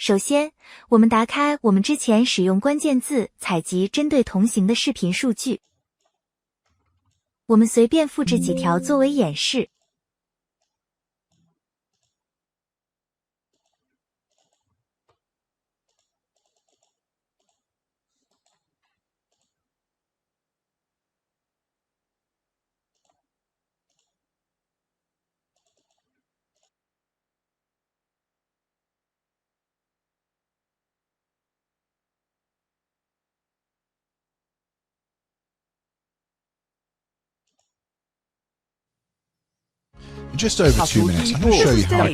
首先，我们打开我们之前使用关键字采集针对同行的视频数据。我们随便复制几条作为演示。In just over 2 minutes, I'm going to show you how